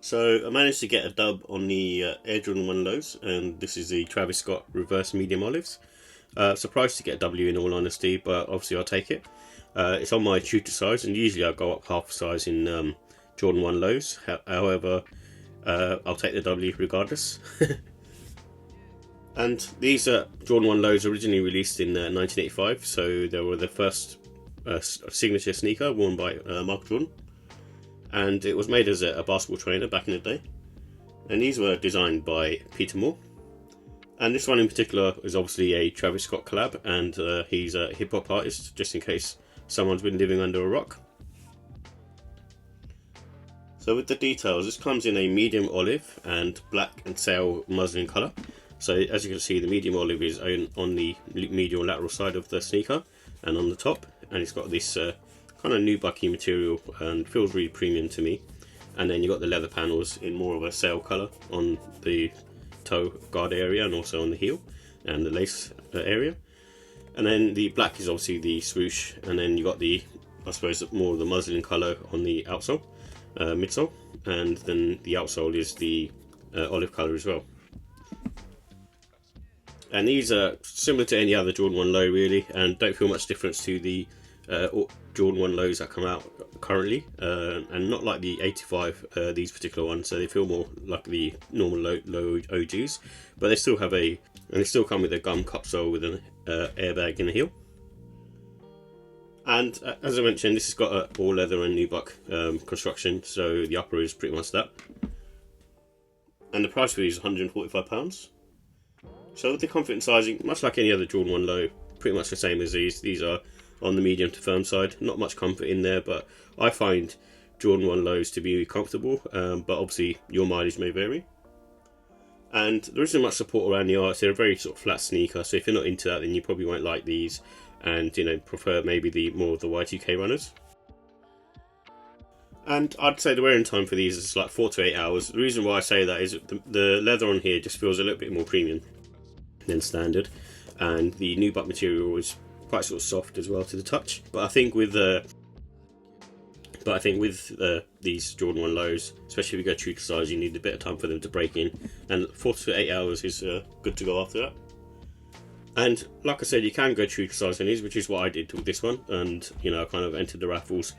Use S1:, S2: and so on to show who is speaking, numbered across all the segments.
S1: So I managed to get a dub on the Air Jordan 1 lows, and this is the Travis Scott reverse medium olives. Surprised to get a W in all honesty, but obviously I'll take it. It's on my tutor size, and usually I go up half a size in Jordan 1 lows. However, I'll take the W regardless. And these Jordan 1 lows originally released in 1985, so they were the first signature sneaker worn by Michael Jordan. And it was made as a basketball trainer back in the day. And these were designed by Peter Moore. And this one in particular is obviously a Travis Scott collab, and he's a hip hop artist, just in case someone's been living under a rock. So with the details, this comes in a medium olive and black and sail muslin colour. So as you can see, the medium olive is on the medial lateral side of the sneaker and on the top, and it's got this kind of nubucky material and feels really premium to me. And then you got the leather panels in more of a sail colour on the toe guard area and also on the heel and the lace area. And then the black is obviously the swoosh, and then you got the, I suppose, more of the muslin colour on the outsole, midsole, and then the outsole is the olive colour as well. And these are similar to any other Jordan 1 low really, and don't feel much difference to the Jordan 1 lows that come out currently, and not like the 85, these particular ones, so they feel more like the normal low OGs, but they still have and they still come with a gum cup sole with an airbag in the heel. And as I mentioned, this has got a all leather and nubuck construction, so the upper is pretty much that. And the price for these is £145. So with the confidence sizing, much like any other Jordan 1 low, pretty much the same as these. These are on the medium to firm side, not much comfort in there, but I find Jordan 1 lows to be comfortable, but obviously your mileage may vary. And there isn't much support around the arch. They're a very sort of flat sneaker, so if you're not into that, then you probably won't like these, and prefer maybe the more of the Y2K runners. And I'd say the wearing time for these is like 4 to 8 hours. The reason why I say that is the leather on here just feels a little bit more premium than standard, and the nubuck material is quite sort of soft as well to the touch. But I think with these Jordan 1 lows, especially if you go true to size, you need a bit of time for them to break in, and 4 to 8 hours is good to go after that. And like I said, you can go true to size in these, which is what I did with this one, and I kind of entered the raffles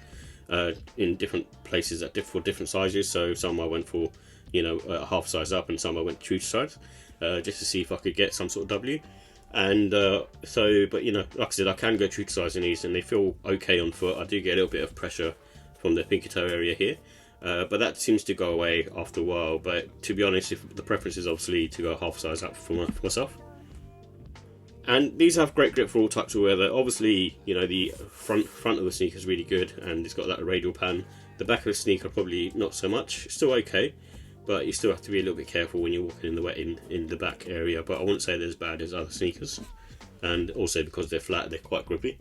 S1: in different places for different sizes. So some I went for a half size up, and some I went true to size, just to see if I could get some sort of W. And but like I said, I can go true to size in these, and they feel okay on foot. I do get a little bit of pressure from the pinky toe area here, but that seems to go away after a while. But to be honest, if the preference is obviously to go half size up for myself. And these have great grip for all types of weather. Obviously, the front of the sneaker is really good, and it's got that radial pan. The back of the sneaker probably not so much. It's still okay, but you still have to be a little bit careful when you're walking in the wet in the back area. But I wouldn't say they're as bad as other sneakers, and also because they're flat, they're quite grippy.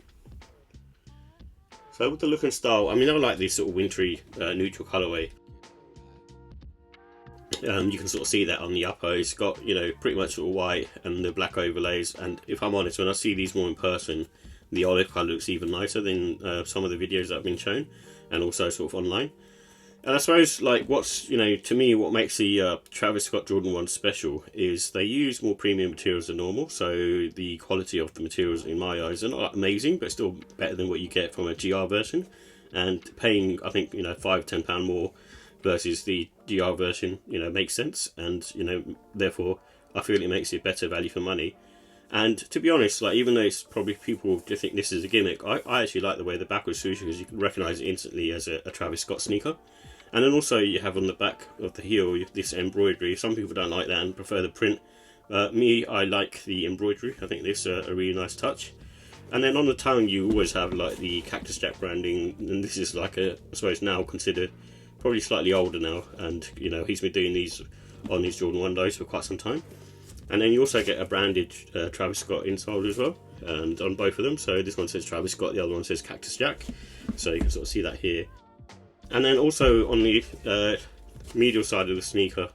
S1: So with the look and style, I like this sort of wintry neutral colourway. You can sort of see that on the upper. It's got pretty much sort of white and the black overlays. And if I'm honest, when I see these more in person, the olive colour looks even nicer than some of the videos that have been shown, and also sort of online. And I suppose, what's, to me, what makes the Travis Scott Jordan 1 special is they use more premium materials than normal. So the quality of the materials, in my eyes, are not amazing, but still better than what you get from a GR version. And paying, I think, £5-10 more versus the GR version, makes sense. And, therefore, I feel it makes it better value for money. And to be honest, even though it's probably people just think this is a gimmick, I actually like the way the back was swooshed, because you can recognise it instantly as a Travis Scott sneaker. And then also you have on the back of the heel this embroidery. Some people don't like that and prefer the print. Me, I like the embroidery. I think this is a really nice touch. And then on the tongue you always have the Cactus Jack branding, and this is I suppose now considered probably slightly older now, and he's been doing these on these Jordan 1 lows for quite some time. And then you also get a branded Travis Scott insole as well, and on both of them. So this one says Travis Scott, the other one says Cactus Jack. So you can sort of see that here. And then also on the medial side of the sneaker,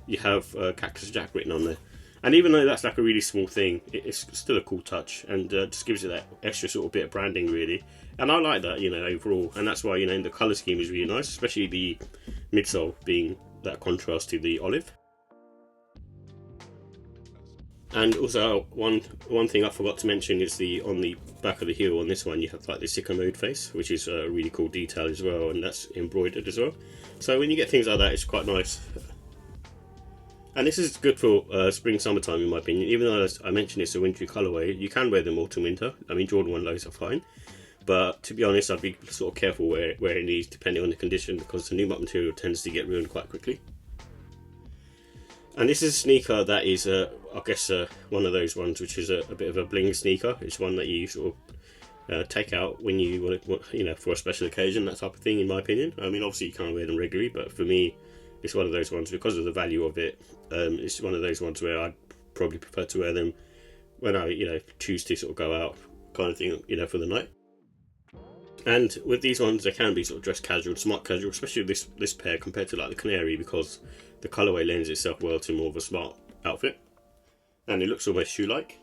S1: you have Cactus Jack written on there. And even though that's a really small thing, it's still a cool touch, and just gives it that extra sort of bit of branding really. And I like that, overall. And that's why, the colour scheme is really nice, especially the midsole being that contrast to the olive. And also one thing I forgot to mention is on the back of the heel on this one you have like the sicko mode face, which is a really cool detail as well, and that's embroidered as well. So when you get things like that, it's quite nice. And this is good for spring summertime in my opinion. Even though I mentioned it's a wintry colourway, you can wear them autumn winter. I mean, Jordan 1 lows are fine, but to be honest I'd be sort of careful wearing these depending on the condition, because the nubuck material tends to get ruined quite quickly. And this is a sneaker that is, I guess, one of those ones which is a bit of a bling sneaker. It's one that you sort of take out when you want, you know, for a special occasion, that type of thing, in my opinion. I mean, obviously you can't wear them regularly, but for me, it's one of those ones, because of the value of it. It's one of those ones where I'd probably prefer to wear them when I, you know, choose to sort of go out, kind of thing, you know, for the night. And with these ones, they can be sort of dress casual, smart casual, especially this pair compared to like the Canary, because the colourway lends itself well to more of a smart outfit, and it looks almost shoe-like.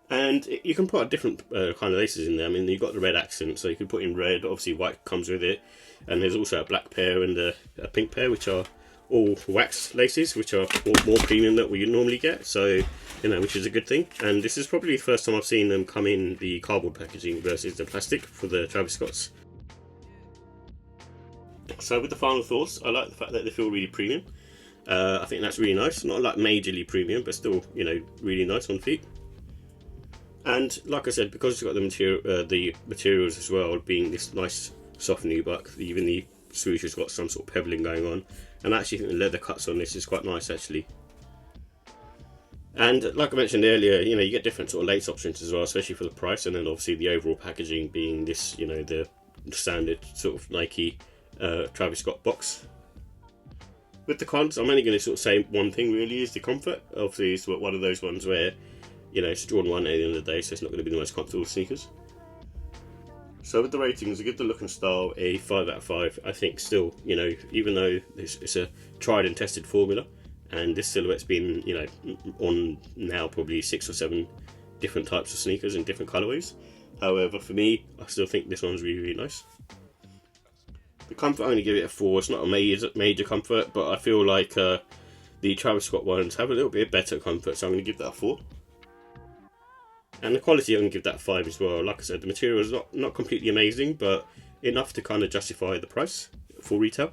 S1: And you can put different kind of laces in there. I mean, you've got the red accent, so you can put in red. Obviously, white comes with it, and there's also a black pair and a pink pair, which are all wax laces, which are more premium than we normally get. So, you know, which is a good thing. And this is probably the first time I've seen them come in the cardboard packaging versus the plastic for the Travis Scotts. So with the final thoughts, I like the fact that they feel really premium. I think that's really nice. Not like majorly premium, but still, you know, really nice on feet. And like I said, because it's got the materials as well, being this nice soft nubuck, even the swoosh has got some sort of pebbling going on. And I actually think the leather cuts on this is quite nice actually. And like I mentioned earlier, you know, you get different sort of lace options as well, especially for the price. And then obviously the overall packaging being this, you know, the standard sort of Nike Travis Scott box. With the cons, I'm only going to sort of say one thing really, is the comfort. Obviously it's one of those ones where, you know, it's Jordan 1 at the end of the day, so it's not going to be the most comfortable sneakers. So with the ratings, I give the look and style a 5 out of 5. I think still, you know, even though it's a tried and tested formula, and this silhouette's been, you know, on now probably 6 or 7 different types of sneakers in different colourways. However, for me, I still think this one's really, really nice. The comfort, I'm going to give it a 4. It's not a major comfort, but I feel like the Travis Scott ones have a little bit better comfort, so I'm going to give that a 4. And the quality, I'm going to give that a 5 as well. Like I said, the material is not completely amazing, but enough to kind of justify the price for retail.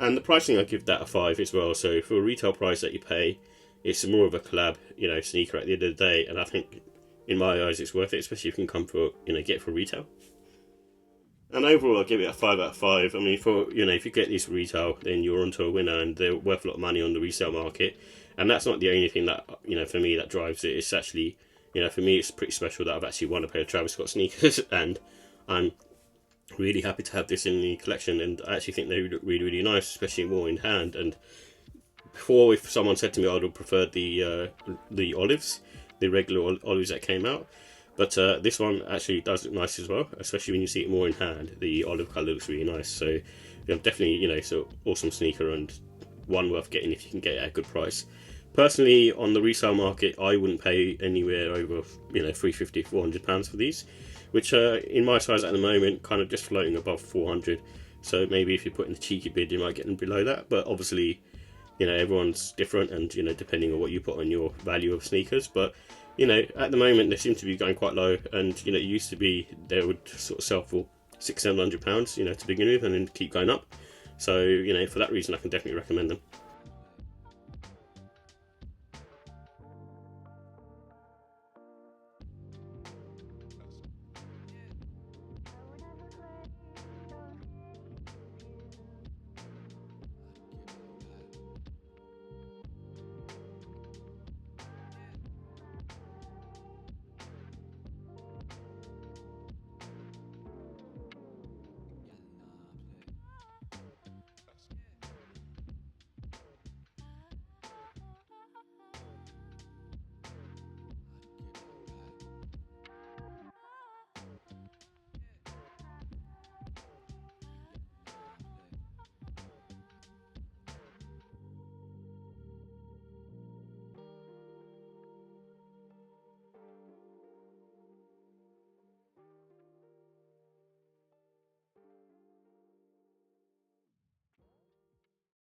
S1: And the pricing, I give that a 5 as well. So for a retail price that you pay, it's more of a collab, you know, sneaker at the end of the day. And I think, in my eyes, it's worth it, especially if you can come for, you know, get it for retail. And overall, I'll give it a 5 out of 5. I mean, for, you know, if you get these for retail, then you're onto a winner, and they're worth a lot of money on the resale market. And that's not the only thing that, you know, for me that drives it. It's actually, you know, for me, it's pretty special that I've actually won a pair of Travis Scott sneakers, and I'm really happy to have this in the collection. And I actually think they look really, really nice, especially more in hand. And before, if someone said to me I would have preferred the olives, the regular olives that came out, but this one actually does look nice as well, especially when you see it more in hand. The olive colour looks really nice. So, you know, definitely, you know, it's an awesome sneaker, and one worth getting if you can get it at a good price. Personally, on the resale market, I wouldn't pay anywhere over, you know, £350, £400 for these, which in my size at the moment, kind of just floating above 400. So maybe if you put in a cheeky bid, you might get them below that. But obviously, you know, everyone's different, and, you know, depending on what you put on your value of sneakers. But, you know, at the moment, they seem to be going quite low, and, you know, it used to be they would sort of sell for £600-700, you know, to begin with, and then keep going up. So, you know, for that reason, I can definitely recommend them.